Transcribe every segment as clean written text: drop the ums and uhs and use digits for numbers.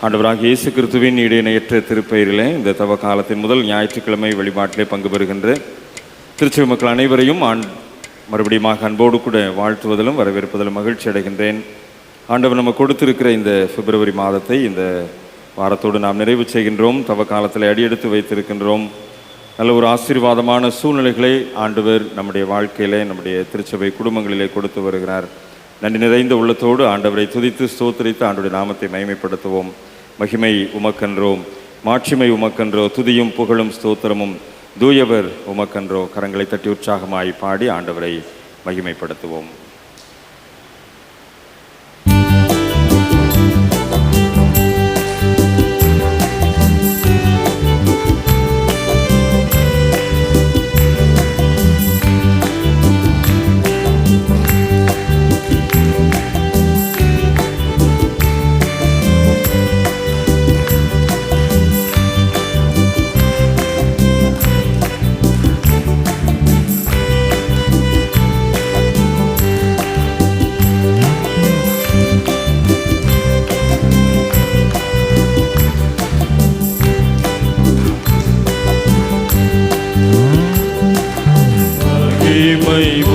ஆண்டவராகிய இயேசு கிறிஸ்துவின் இடையினையற்ற திருப்பெயரிலே இந்த தவ காலத்தின் முதல் ஞாயிற்றுக்கிழமை வழிபாட்டிலே பங்கு பெறுகின்ற திருச்சபை மக்கள் அனைவரையும் மறுபடியும் அன்போடு கூட வாழ்த்துவதிலும் வரவேற்பதிலும் மகிழ்ச்சி அடைகின்றேன். ஆண்டவர் நம்ம கொடுத்திருக்கிற இந்த பிப்ரவரி மாதத்தை இந்த வாரத்தோடு நாம் நிறைவு செய்கின்றோம். தவ காலத்தில் அடியெடுத்து வைத்திருக்கின்றோம். நல்ல ஒரு ஆசீர்வாதமான சூழ்நிலைகளை ஆண்டவர் நம்முடைய வாழ்க்கையிலே நம்முடைய திருச்சபை குடும்பங்களிலே கொடுத்து வருகிறார். நன்றி நிறைந்த உள்ளத்தோடு ஆண்டவரை துதித்து ஸ்தோத்திரித்து ஆண்டவருடைய நாமத்தை மகிமைப்படுத்துவோம். மகிமை உமக்கன்றோம், மாட்சிமை உமக்கன்றோ, துதியும் புகழும் ஸ்தோத்திரமும் தூயவர் உமக்கன்றோ. கரங்களை தட்டி உற்சாகமாய் பாடி ஆண்டவரை மகிமைப்படுத்துவோம்.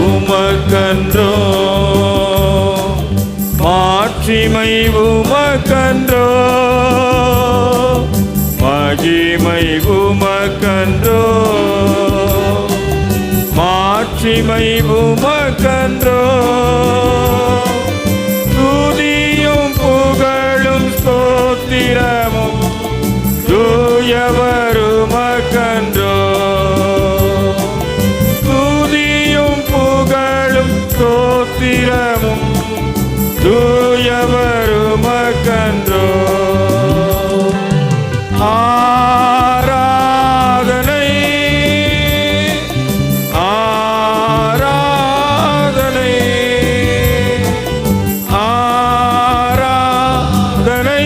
உமக்கன்றோ, மாட்சிமை உமக்கன்றோ, மகிமை உமக்கன்றோ, மாட்சிமை உமக்கன்றோ, துதியும் புகழும் ஸ்தோத்திரமும் தூயவர் உமக்கன்றோ, ஸ்தோத்திரமும் தூயவர் உமக்கன்றோ. ஆராதனை ஆராதனை ஆராதனை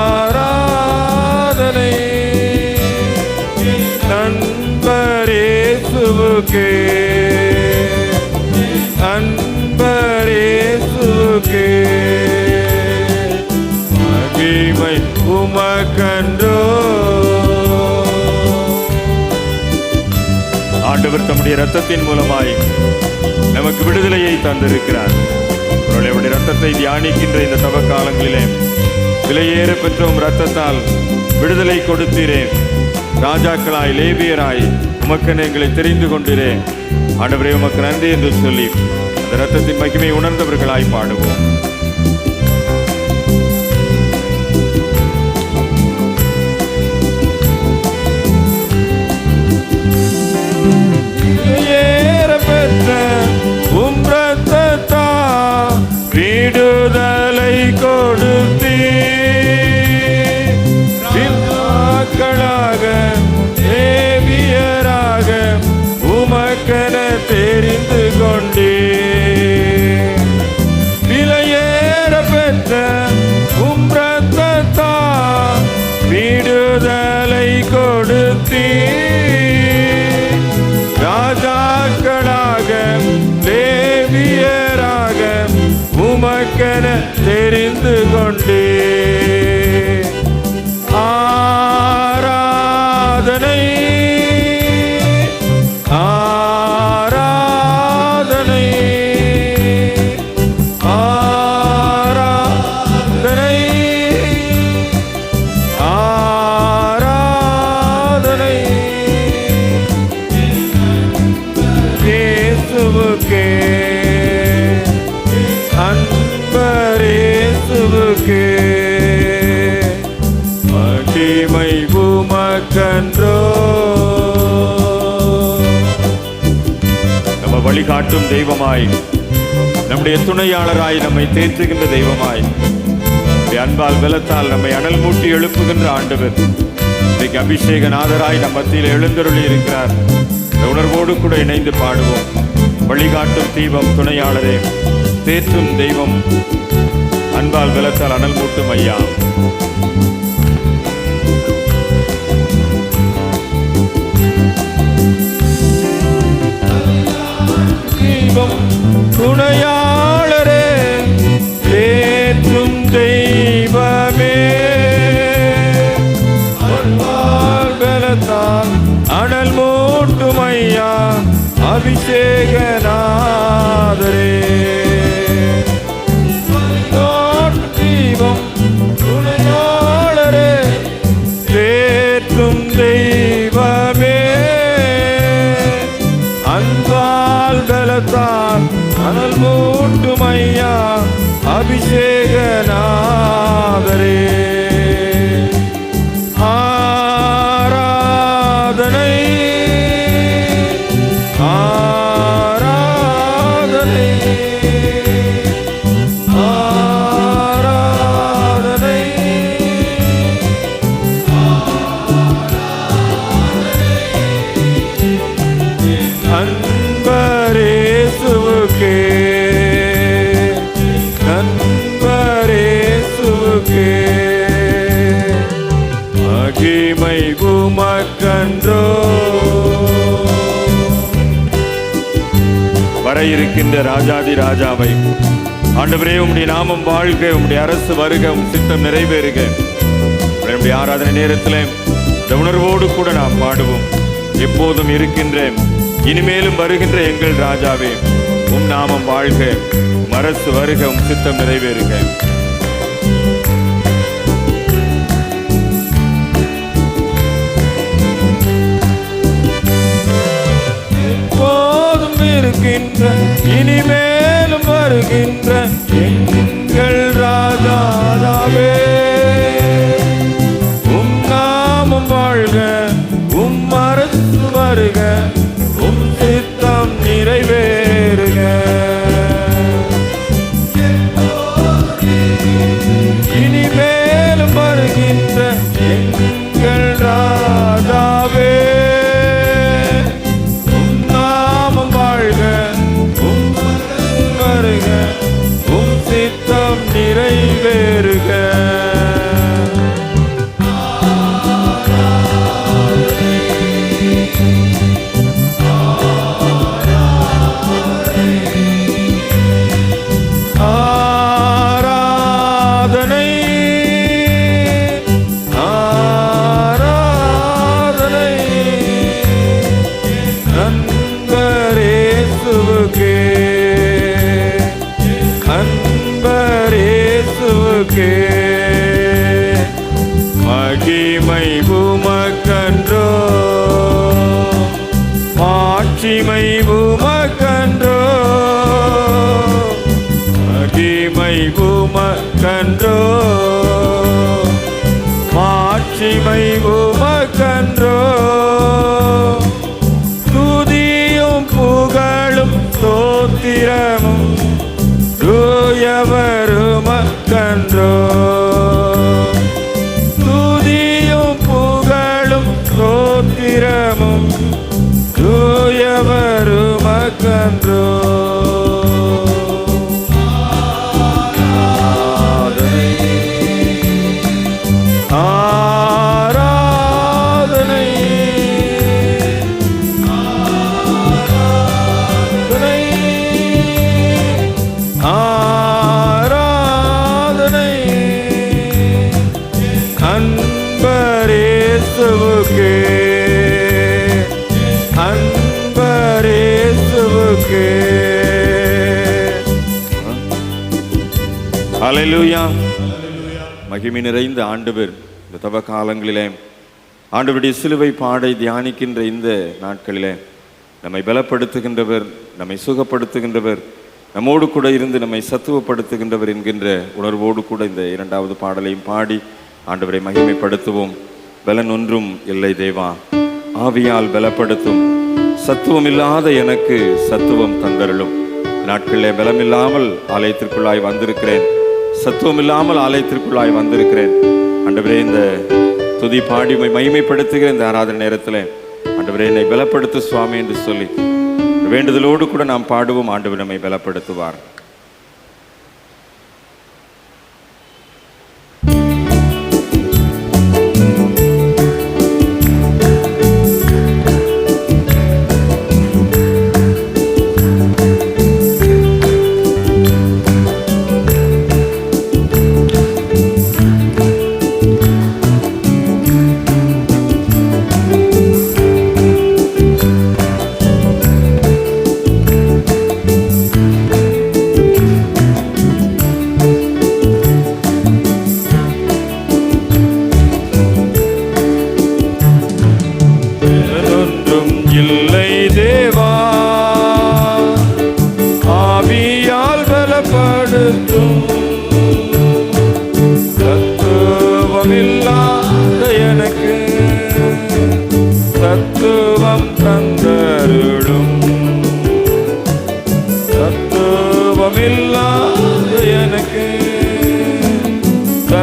ஆராதனை நண்பரேசுவுக்கே அன்பரேசுவுக்கே மகிமை உமக்கன்றோ. ஆண்டவர் தம்முடைய இரத்தத்தின் மூலமாய் நமக்கு விடுதலையை தந்திருக்கிறார். அவருடைய இரத்தத்தை தியானிக்கின்ற இந்த தவ காலங்களிலே விலையேற பெற்றோம் இரத்தத்தால் விடுதலை கொடுத்தீரேன். ராஜாக்களாய் லேவியராய் உமக்கென எங்களை தெரிந்து கொண்டிரேன். ஆண்டவரே உமக்கு நன்றி என்று சொல்லி அந்த இரத்தத்தின் மகிமை உணர்ந்தவர்களாய் பாடுவோம். ஏற பெற்ற உம் இரத்தத்தால் விடுதலை கொடுத்தீர்களாக தேவியராக உமக்கென தெரிந்து கொண்டே. விலையேற பெற்ற உம் இரத்தத்தால் விடுதலை கொடுத்தீர். ராஜாக்களாக லேவியராக உமக்கென தெரிந்து கொண்டே. ஆராதனை ஆராதனை ஆராதனை ஆராதனை இயேசுவுக்கே அன்பரேசுவுக்கே மகிமை உமக்கன்றோ. நம்ம வழிகாட்டும் தெய்வமாய், நம்முடைய துணையாளராய், நம்மை தேற்றுகின்ற தெய்வமாய், அன்பால் பலத்தால் நம்மை அனல் மூட்டி எழுப்புகின்ற ஆண்டவர் இன்றைக்கு அபிஷேகநாதராய் நம் மத்தியில் எழுந்தருளி இருக்கிறார். இந்த உணர்வோடு கூட இணைந்து பாடுவோம். வழிகாட்டும் தீபம் துணையாளரே, தேற்றும் தெய்வம், அன்பால் பலத்தால் அனல் மூட்டும் ஐயா. தீபம் துணையாளரே, தேற்றும் அபிஷேகநாதரே ஆராதனை ஆராதனை ஆராதனை அன்பரேசுவுக்கே அன்பரேசுவுக்கே மகிமை உமக்கன்றோ. வர இருக்கின்ற ராஜாதி ராஜாவை ஆண்டவரே உம்முடைய நாமம் வாழ்க, உம்முடைய அரசு வருக, உம் சித்தம் நிறைவேறுக. நம்முடைய ஆராதனை நேரத்தில் இந்த உணர்வோடு கூட நாம் பாடுவோம். எப்போதும் இருக்கின்ற இனிமேலும் வருகின்ற எங்கள் ராஜாவே, உம் நாமம் வாழ்க, உம் அரசு வருக, உம் சித்தம் நிறைவேறுக. எப்போதும் இருக்கின்ற இனிமேலும் வருகின்ற எங்கள் ராஜாவே, உம் நாமம் வாழ்க, உம் அரசு வருக, உம் சித்தம் நிறைவேறுக. இனிமேலும் வருகின்ற எங்கள் ராஜாவே, உம் நாமம் வாழ்க, உம் வருக, உம் சித்தம் நிறைவேறுக. ஆராதனை ஆராதனை அன்பரேசுவுக்கே அன்பரேசுவுக்கே மகிமை உமக்கன்றோ மாட்சிமை உமக்கன்றோ மகிமை உமக்கன்றோ மாட்சிமை உமக்கன்றோ துதியும் புகழும் ஸ்தோத்திரமும் தூயவருமக்கன்றோ துதியும் புகழும் ஸ்தோத்திரமும் தூயவருமக்கன்றோ. ஆராதனை ஆராதனை அன்பரேசுவுக்கே அன்பரேசுவுக்கே. ஹல்லேலூயா. மகிமை நிறைந்த ஆண்டவர் இந்த தவ காலங்களிலே ஆண்டவருடைய சிலுவை பாடை தியானிக்கின்ற இந்த நாட்களிலே நம்மை பலப்படுத்துகின்றவர், நம்மை சுகப்படுத்துகின்றவர், நம்மோடு கூட இருந்து நம்மை சத்துவப்படுத்துகின்றவர் என்கின்ற உணர்வோடு கூட இந்த இரண்டாவது பாடலையும் பாடி ஆண்டவரை மகிமைப்படுத்துவோம். பலன் ஒன்றும் இல்லை தேவா, ஆவியால் பலப்படுத்தும், சத்துவம் இல்லாத எனக்கு சத்துவம் தந்தருளும். நாட்களிலே பலமில்லாமல் ஆலயத்திற்குள்ளாய் வந்திருக்கிறேன், சத்துவம் இல்லாமல் ஆலயத்திற்குள்ளாய் வந்திருக்கிறேன். ஆண்டவரே, இந்த துதி பாடி மகிமைப்படுத்துகிற இந்த ஆராதனை நேரத்தில் ஆண்டவரே என்னை பலப்படுத்து சுவாமி என்று சொல்லி வேண்டுதலோடு கூட நாம் பாடுவோம். ஆண்டவர் நம்மை பலப்படுத்துவார்.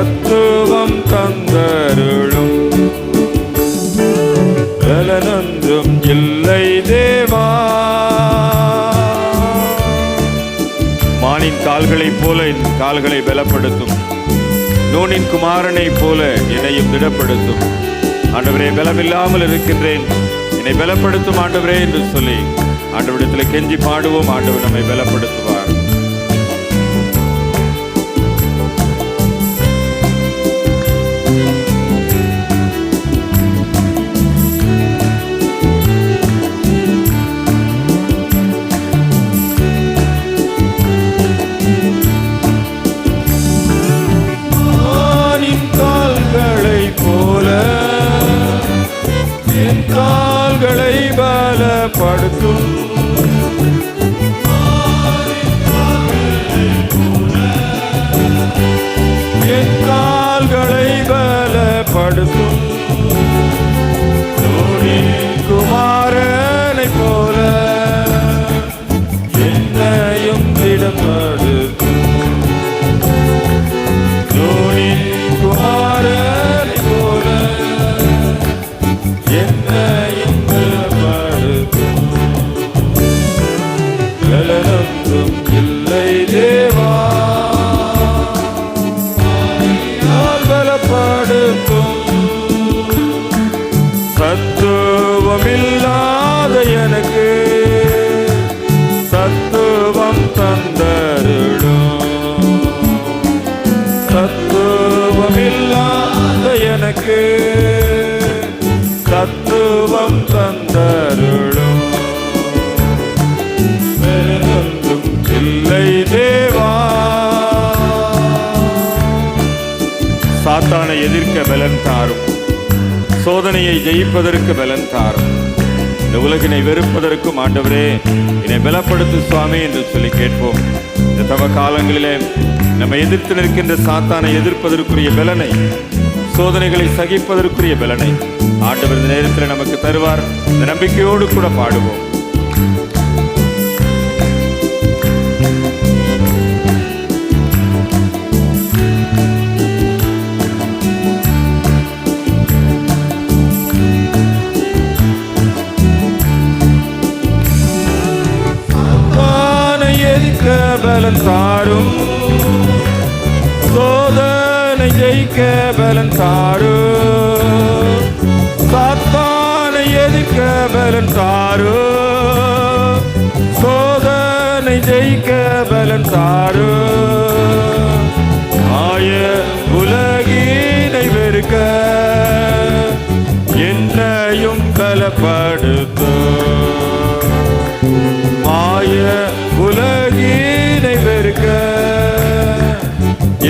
சத்துவம் தந்தருளும். பலனொன்றும் இல்லை தேவா. மானின் கால்களைப் போல என் கால்களை பலப்படுத்தும். நூனின் குமாரனை போல என்னையும் திடப்படுத்தும். ஆண்டவரே, பலமில்லாமல் இருக்கின்றேன், என்னை பலப்படுத்தும் ஆண்டவரே என்று சொல்லி ஆண்டவரிடத்தில் கெஞ்சி பாடுவோம். ஆண்டவர் நம்மை பலப்படுத்துவார். கால்களை பலப்படுத்தும். என் கால்களை பலப்படுத்தும். குமாரனை போல என்னையும் திடப்படுத்தும். குமாரனை போல என்னையும் பலப்படுத்தும். பலனொன்றும் இல்லை தேவா. பலப்படுத்தும். சத்துவமில்லாத எனக்கு சத்துவம் தந்தருளும். சத்துவமில்லாத எனக்கு சத்துவம் தந்தருளும். வேறொன்றும் இல்லை தேவா. சாத்தானை எதிர்க்க பலன் தாரும். சோதனையை ஜெயிப்பதற்கு பலன் தாரும். இந்த உலகினை வெறுப்பதற்கும் ஆண்டவரே என்னை பலப்படுத்து சுவாமி என்று சொல்லி கேட்போம். இந்த தவ காலங்களிலே நம்ம எதிர்த்து நிற்கின்ற சாத்தானை எதிர்ப்பதற்குரிய பலனை, சோதனைகளை சகிப்பதற்குரிய பலனை ஆண்டவர் இந்த நேரத்தில் நமக்கு தருவார். இந்த நம்பிக்கையோடு கூட பாடுவோம். எதிர்க்க பலன் தாரும். சோதனை ஜெயிக்க பலன் தாரும். சாத்தானை எதிர்க்க பலன் தாரும். சோதனை ஜெயிக்க பலன் தாரும். ஆய உலகினை வெறுக்க என்னையும் பலப்படுத்தும். ஆய உலகினை வெறுக்க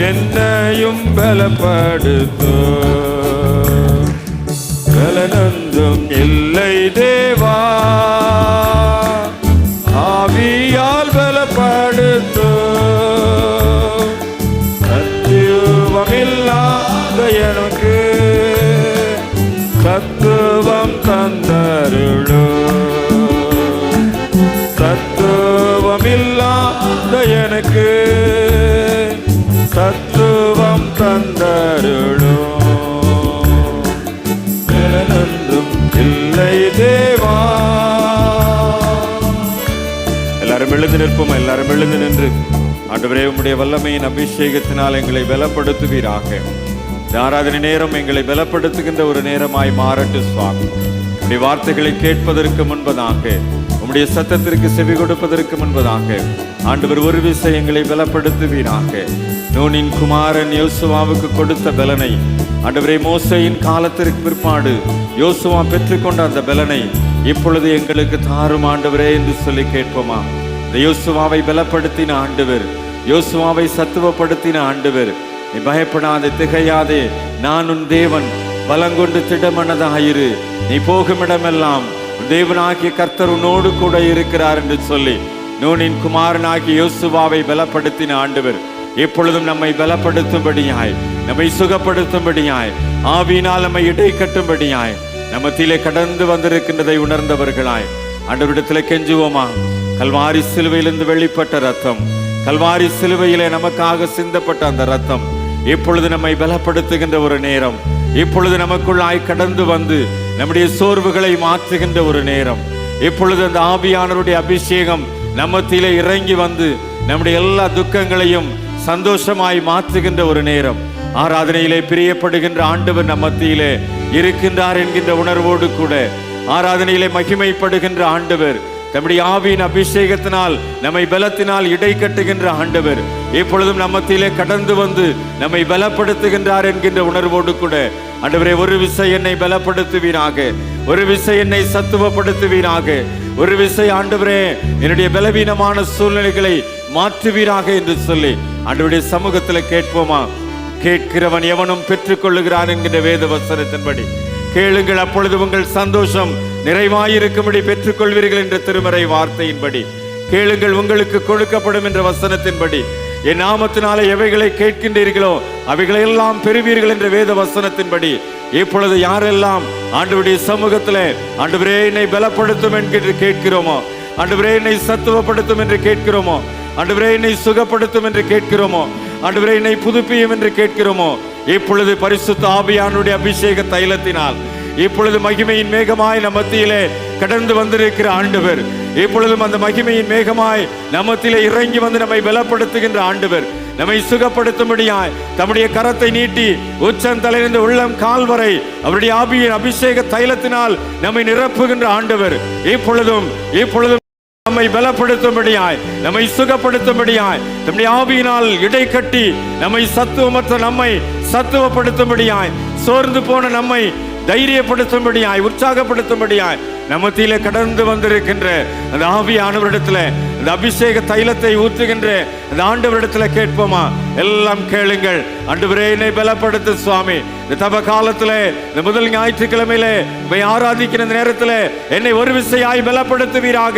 என்னையும் பலப்படுத்தும். பலனொன்றும் இல்லை தேவா. ஆவியால் பலப்படுத்தும். சத்துவமில்லாத எனக்கு சத்துவம் தந்தருளும். சத்துவமில்லாத எனக்கு சத்துவம் தந்தருளும். வேறொன்றும் இல்லை தேவா. எல்லாரும் எழுந்து நிற்போம். எல்லாரும் எழுந்து நின்று ஆண்டவரே, உம்முடைய வல்லமையின் அபிஷேகத்தினால் எங்களை பலப்படுத்துவீராக. ஆராதனை நேரம் எங்களை பலப்படுத்துகின்ற ஒரு நேரமாய் மாறட்டும் சுவாமி. உம்முடைய வார்த்தைகளை கேட்பதற்கு முன்பதாக, உம்முடைய சத்தத்திற்கு செவி கொடுப்பதற்கு முன்பதாக ஆண்டவர் ஒரு விசை எங்களை பலப்படுத்துவீராக. நூனின் குமாரன் யோசுவாவுக்கு கொடுத்த பலனை ஆண்டவரே, மோசேயின் காலத்திற்கு பிற்பாடு யோசுவா பெற்றுக்கொண்ட அந்த பலனை இப்பொழுது எங்களுக்கு தாரும் ஆண்டவரே என்று சொல்லி கேட்போமா? இந்த யோசுவாவை பலப்படுத்தின ஆண்டவர், யோசுவாவை சத்துவப்படுத்தின ஆண்டவர், நீ பயப்படாதே, திகையாதே, நான் உன் தேவன், பலங்கொண்டு திடமனதாயிரு, நீ போகும் இடமெல்லாம் தேவனாகிய கர்த்தர் உன்னோடு கூட இருக்கிறார் என்று சொல்லி நூனின் குமாரனாகிய யோசுவாவை பலப்படுத்தின ஆண்டவர் எப்பொழுதும் நம்மை பலப்படுத்தும்படியாய், நம்மை சுகப்படுத்தும்படியாய், ஆவியினால் நம்மை இடை கட்டும்படியாய், நம்மத்திலே கடந்து வந்திருக்கின்றதை உணர்ந்தவர்களாய் ஆண்டவரிடத்தில் கெஞ்சுவோமா? கல்வாரி சிலுவையிலிருந்து வெளிப்பட்ட ரத்தம், கல்வாரி சிலுவையிலே நமக்காக சிந்தப்பட்ட அந்த ரத்தம் இப்பொழுது நம்மை பலப்படுத்துகின்ற ஒரு நேரம். இப்பொழுது நமக்குள்ளாய் கடந்து வந்து நம்முடைய சோர்வுகளை மாற்றுகின்ற ஒரு நேரம். இப்பொழுது அந்த ஆவியானவருடைய அபிஷேகம் நம்மத்திலே இறங்கி வந்து நம்முடைய எல்லா துக்கங்களையும் சந்தோஷமாய் மாற்றுகின்ற ஒரு நேரம். ஆராதனையிலே பிரியப்படுகின்ற ஆண்டவர் நம்மத்திலே இருக்கின்றார் என்கின்ற உணர்வோடு கூட ஆராதனையிலே மகிமைப்படுகின்ற ஆண்டவர், நம்முடைய ஆவியின் அபிஷேகத்தினால் நம்மை பலத்தினால் இடை கட்டுகின்ற ஆண்டவர் இப்பொழுதும் நம்மத்திலே கடந்து வந்து நம்மை பலப்படுத்துகின்றார் என்கின்ற உணர்வோடு கூட ஆண்டவரே, ஒரு விசை என்னை பலப்படுத்துவீராக, ஒரு விசை என்னை சத்துவப்படுத்துவீராக, ஒரு விசை ஆண்டவரே என்னுடைய பலவீனமான சூழ்நிலைகளை மாற்றுவீராக என்று சொல்லி ஆண்டவருடைய சமூகத்தில் கேட்போமா? கேட்கிறவன் எவனும் பெற்றுக் கொள்ளுகிறான் என்கின்ற வேத வசனத்தின்படி கேளுங்கள், அப்பொழுது உங்கள் சந்தோஷம் நிறைவாயிருக்கும்படி பெற்றுக் கொள்வீர்கள் என்ற திருமறை வார்த்தையின்படி கேளுங்கள், உங்களுக்கு கொடுக்கப்படும் என்ற வசனத்தின்படி என் நாமத்தினாலே எவைகளை கேட்கின்றீர்களோ அவைகளை எல்லாம் பெறுவீர்கள் என்ற வேத வசனத்தின்படி இப்பொழுது யாரெல்லாம் ஆண்டவருடைய சமூகத்திலே ஆண்டவரே என்னை பலப்படுத்தும் என்று கேட்கிறோமோ, ஆண்டவரே என்னை சத்துவப்படுத்தும் என்று கேட்கிறோமோ, ஆண்டவரே என்னை சுகப்படுத்தும் என்று கேட்கிறோமோ, ஆண்டவரே என்னை புதுப்பியும் என்று கேட்கிறோமோ, இப்பொழுது பரிசுத்த ஆவியானுடைய அபிஷேக தைலத்தினால் இப்பொழுது மகிமையின் மேகமாய் நம் மத்தியிலே கடந்து வந்திருக்கிற ஆண்டவர் இப்பொழுதும் அந்த மகிமையின் மேகமாய் நம்மத்திலே இறங்கி வந்து நம்மை பலப்படுத்துகின்ற ஆண்டவர் நம்மை சுகப்படுத்தும்படியாய் தம்முடைய கரத்தை நீட்டி உச்சந்தலையிலிருந்து உள்ளம் கால் வரை அவருடைய ஆவியின் அபிஷேக தைலத்தினால் நம்மை நிரப்புகின்ற ஆண்டவர் இப்பொழுதும் நம்மை பலப்படுத்தும்படியாய் நம்மை சுகப்படுத்தும்படியாய் நம்முடைய ஆவியினால் இடை கட்டி நம்மை சத்துவமற்ற நம்மை சத்துவப்படுத்தும்படியாய் சோர்ந்து போன நம்மை தைரியப்படுத்தும்படியாய் உற்சாகப்படுத்தும்படியாய் நம்மத்திலே கடந்து வந்திருக்கின்ற அந்த ஆவியானவரிடத்துல அந்த அபிஷேக தைலத்தை ஊற்றுகின்ற அந்த ஆண்டவரிடத்துல கேட்போமா? எல்லாம் கேளுங்கள். ஆண்டவரே என்னை பலப்படுத்து சுவாமி, இந்த தப காலத்துல இந்த முதல் ஞாயிற்றுக்கிழமையிலே ஆராதிக்கிற நேரத்தில் என்னை ஒரு விசையாய் பலப்படுத்துவீராக.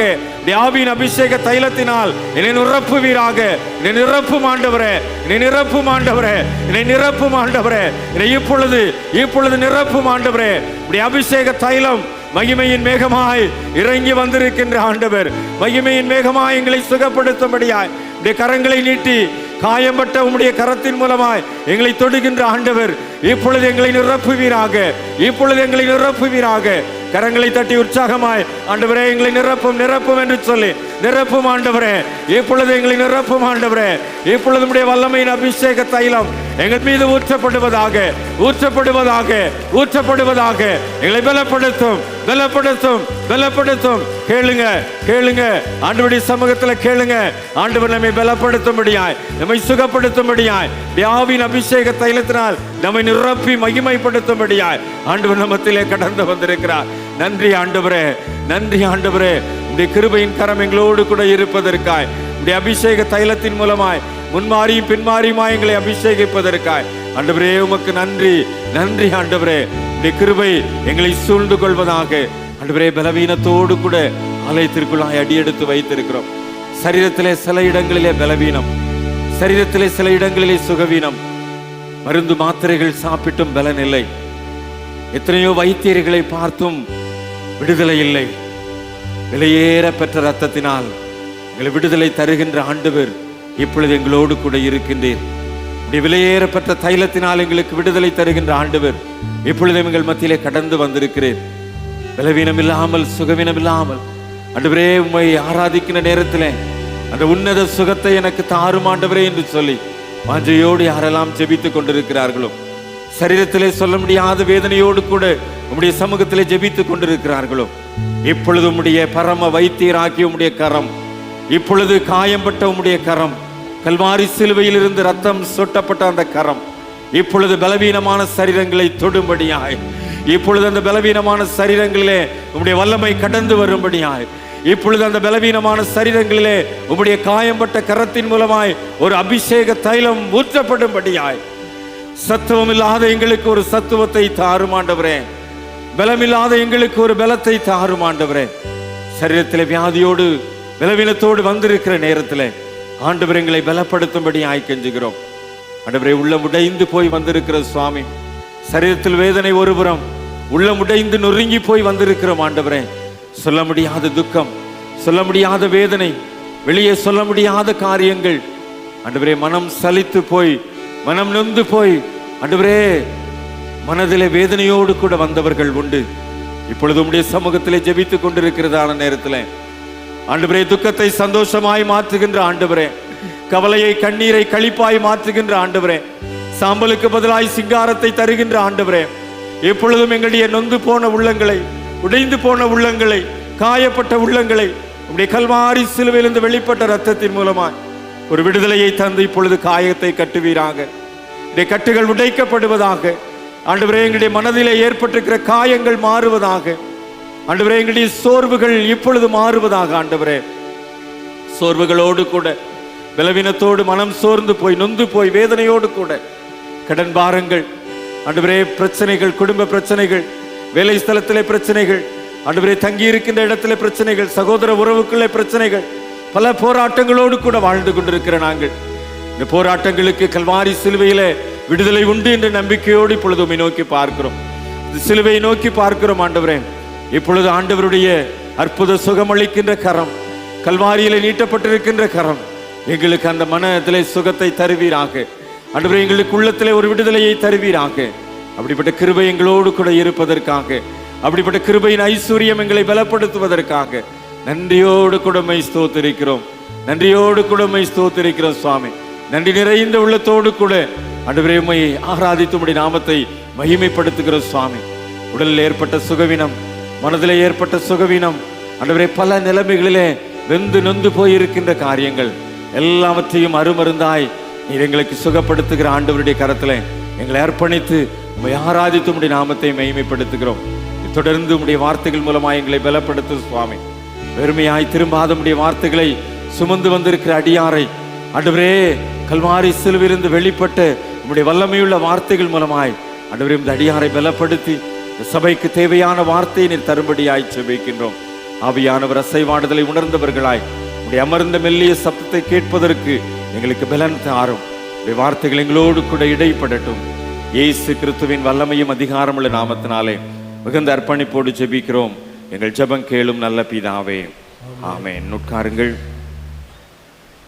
ஆவியின் அபிஷேக தைலத்தினால் என்னை நிரப்புவீராக. என்னை நிரப்பும் ஆண்டவரே, என்னை நிரப்பும் ஆண்டவரே, என்னை நிரப்பும் ஆண்டவரே, என்னை இப்பொழுது நிரப்பும் ஆண்டவரே. அபிஷேக தைலம் மகிமையின் மேகமாய் இறங்கி வந்திருக்கின்ற ஆண்டவர் மகிமையின் மேகமாய் எங்களை சுகப்படுத்தும்படியாய் உடைய கரங்களை நீட்டி காயம்பட்ட உம்முடைய கரத்தின் மூலமாய் எங்களை தொடுகின்ற ஆண்டவர் இப்பொழுது எங்களை நிரப்புவீராக. இப்பொழுது எங்களை நிரப்புவீராக. கரங்களை தட்டி உற்சாகமாய் ஆண்டவரே எங்களை நிரப்பும் என்று சொல்லி நிரப்பும் ஆண்டவரே, இப்பொழுது எங்களை நிரப்பும் ஆண்டவரே. இப்பொழுது உம்முடைய வல்லமையின் அபிஷேக தைலம் எங்கள் மீது ஊற்றப்படுவதாக. எங்களை பலப்படுத்தும். கேளுங்க ஆண்டவருடைய சமூகத்தில் கேளுங்க. ஆண்டவர் நம்மை பலப்படுத்தும்படியாய் நம்மை சுகப்படுத்தும்படியாய் ஆவியின் அபிஷேக தைலத்தினால் நம்மை நிரப்பி மகிமைப்படுத்தும்படியாய் ஆண்டவர் நம்மத்திலே கடந்து வந்திருக்கிறார். நன்றி ஆண்டவரே, நன்றி ஆண்டவரே. உடைய கிருபையின் கரம் எங்களோடு கூட இருப்பதற்காய் உடைய அபிஷேக தைலத்தின் மூலமாய் முன்மாறியும் பின்மாறியுமாய் எங்களை அபிஷேகிப்பதற்காய் ஆண்டவரே உமக்கு நன்றி. நன்றி ஆண்டவரே. உடைய கிருபை எங்களை சூழ்ந்து கொள்வதாக. ஆண்டவரே, பலவீனத்தோடு கூட ஆலயத்திற்குள்ளாய் அடியெடுத்து வைத்திருக்கிறோம். சரீரத்திலே சில இடங்களிலே பலவீனம், சரீரத்திலே சில இடங்களிலே சுகவீனம், மருந்து மாத்திரைகள் சாப்பிட்டும் பலன் இல்லை. எத்தனையோ வைத்தியர்களை பார்த்தும் விடுதலை இல்லை. விலையேற பெற்ற ரத்தத்தினால் எங்களை விடுதலை தருகின்ற ஆண்டவர் இப்பொழுது எங்களோடு கூட இருக்கின்றீர். விலையேற பெற்ற தைலத்தினால் எங்களுக்கு விடுதலை தருகின்ற ஆண்டவர் இப்பொழுது எங்கள் மத்தியிலே கடந்து வந்திருக்கிறேன். பலவீனம் இல்லாமல் சுகவீனம் இல்லாமல் ஆண்டவரே உம்மை ஆராதிக்கிற நேரத்தில் அந்த உன்னத சுகத்தை எனக்கு தாரும் ஆண்டவரே என்று சொல்லி வாஞ்சையோடு யாரெல்லாம் ஜெபித்துக் கொண்டிருக்கிறார்களோ, சரீரத்திலே சொல்ல முடியாத வேதனையோடு கூட உம்முடைய சமூகத்திலே ஜெபித்துக் கொண்டிருக்கிறார்களோ, இப்பொழுது உம்முடைய பரம வைத்தியராகிய உம்முடைய கரம், இப்பொழுது காயம்பட்ட உம்முடைய கரம், கல்வாரி சிலுவையில் இருந்து ரத்தம் சொட்டப்பட்ட அந்த கரம் இப்பொழுது பலவீனமான சரீரங்களை தொடும்படியாய், இப்பொழுது அந்த பலவீனமான சரீரங்களிலே உம்முடைய வல்லமை கடந்து வரும்படியாய், இப்பொழுது அந்த பலவீனமான சரீரங்களிலே உம்முடைய காயம்பட்ட கரத்தின் மூலமாய் ஒரு அபிஷேக தைலம் ஊற்றப்படும்படியாய், சத்துவம் இல்லாத எங்களுக்கு ஒரு சத்துவத்தை தாரும் ஆண்டவரே, பலமில்லாத எங்களுக்கு ஒரு பலத்தை தாரும் ஆண்டவரே. சரீரத்திலே வியாதியோடு பலவீனத்தோடு வந்திருக்கிற நேரத்தில் ஆண்டவர் எங்களை பலப்படுத்தும்படி கெஞ்சுகிறோம். ஆண்டவரே, உள்ளம் உடைந்து போய் வந்திருக்கிற சுவாமி, சரீரத்தில் வேதனை ஒருபுறம், உள்ளம் உடைந்து நொறுங்கி போய் வந்திருக்கிறோம் ஆண்டவரே. சொல்ல முடியாத துக்கம், சொல்ல முடியாத வேதனை, வெளியே சொல்ல முடியாத காரியங்கள் ஆண்டவரே, மனம் சலித்து போய் மனம் நொந்து போய் ஆண்டவரே மனதிலே வேதனையோடு கூட வந்தவர்கள் உண்டு. இப்பொழுது உம்முடைய சமூகத்திலே ஜெபித்துக் கொண்டிருக்கிறதான நேரத்தில் ஆண்டவரே துக்கத்தை சந்தோஷமாய் மாற்றுகின்ற ஆண்டவரே, கவலையை கண்ணீரை களிப்பாய் மாற்றுகின்ற ஆண்டவரே, சாம்பலுக்கு பதிலாய் சிங்காரத்தை தருகின்ற ஆண்டவரே, எப்பொழுதும் எங்களுடைய நொந்து போன உள்ளங்களை, உடைந்து போன உள்ளங்களை, காயப்பட்ட உள்ளங்களை உம்முடைய கல்வாரி சிலுவையிலிருந்து வெளிப்பட்ட இரத்தத்தின் மூலமாய் ஒரு விடுதலையை தந்து இப்பொழுது காயத்தை கட்டுவீராக. இந்த கட்டுகள் உடைக்கப்படுவதாக. ஆண்டவரே எங்களுடைய மனதிலே ஏற்பட்டிருக்கிற காயங்கள் மாறுவதாக. ஆண்டவரே எங்களுடைய சோர்வுகள் இப்பொழுது மாறுவதாக. ஆண்டவரே சோர்வுகளோடு கூட, பலவீனத்தோடு, மனம் சோர்ந்து போய் நொந்து போய் வேதனையோடு கூட, கடன் பாரங்கள், ஆண்டவரே பிரச்சனைகள், குடும்ப பிரச்சனைகள், வேலை ஸ்தலத்திலே பிரச்சனைகள், ஆண்டவரே தங்கி இருக்கின்ற இடத்திலே பிரச்சனைகள், சகோதர உறவுக்குள்ளே பிரச்சனைகள், பல போராட்டங்களோடு கூட வாழ்ந்து கொண்டிருக்கிற நாங்கள் இந்த போராட்டங்களுக்கு கல்வாரி சிலுவையிலே விடுதலை உண்டு என்ற நம்பிக்கையோடு இப்பொழுது உம்மை நோக்கி பார்க்கிறோம். சிலுவையை நோக்கி பார்க்கிறோம் ஆண்டவரே. இப்பொழுது ஆண்டவருடைய அற்புத சுகமளிக்கின்ற கரம், கல்வாரியிலே நீட்டப்பட்டிருக்கின்ற கரம் எங்களுக்கு அந்த மனத்திலே சுகத்தை தருவீராக. ஆண்டவரே எங்களுக்கு உள்ளத்திலே ஒரு விடுதலையை தருவீராக. அப்படிப்பட்ட கிருபை எங்களோடு கூட இருப்பதற்காக, அப்படிப்பட்ட கிருபையின் ஐஸ்வர்யம் எங்களை பலப்படுத்துவதற்காக நன்றியோடு கூட உம்மை ஸ்தோத்திரிக்கிறோம். நன்றியோடு கூட உம்மை ஸ்தோத்திரிக்கிறோம் சுவாமி. நன்றி நிறைந்த உள்ளத்தோடு கூட ஆண்டவரே உம்மை ஆராதித்து உம்முடைய நாமத்தை மகிமைப்படுத்துகிறோம் சுவாமி. உடலில் ஏற்பட்ட சுகவீனம், மனதிலே ஏற்பட்ட சுகவீனம், ஆண்டவரே பல நிலைமைகளிலே வெந்து நொந்து போயிருக்கின்ற காரியங்கள் எல்லாவற்றையும் அருமருந்தாய் நீர் எங்களுக்கு சுகப்படுத்துகிற ஆண்டவருடைய கரத்திலே எங்களை அர்ப்பணித்து உம்மை ஆராதித்து உம்முடைய நாமத்தை மகிமைப்படுத்துகிறோம். தொடர்ந்து உம்முடைய வார்த்தைகள் மூலமாய் எங்களை பலப்படுத்தும் சுவாமி. வெறுமையாய் திரும்பாத உம்முடைய வார்த்தைகளை சுமந்து வந்திருக்கிற அடியாரை ஆண்டவரே கல்வாரி சிலுவையிலிருந்து வெளிப்பட்ட உம்முடைய வல்லமையுள்ள வார்த்தைகள் மூலமாய் ஆண்டவரே இந்த அடியாரை பலப்படுத்தி இந்த சபைக்கு தேவையான வார்த்தையை நீர் தரும்படியாய் ஜெபிக்கின்றோம். ஆவியானவர் அசைவாடுதலை உணர்ந்தவர்களாய் உம்முடைய அமர்ந்த மெல்லிய சத்தத்தை கேட்பதற்கு எங்களுக்கு பலன் தாரும். உம்முடைய வார்த்தைகள் எங்களோடு கூட இடைப்படட்டும். இயேசு கிறிஸ்துவின் வல்லமையும் அதிகாரமுள்ள நாமத்தினாலே மிகுந்த அர்ப்பணிப்போடு ஜெபிக்கிறோம். எங்கள் ஜெபம் கேளும் நல்ல பிதாவே, ஆமென். உட்காருங்கள்.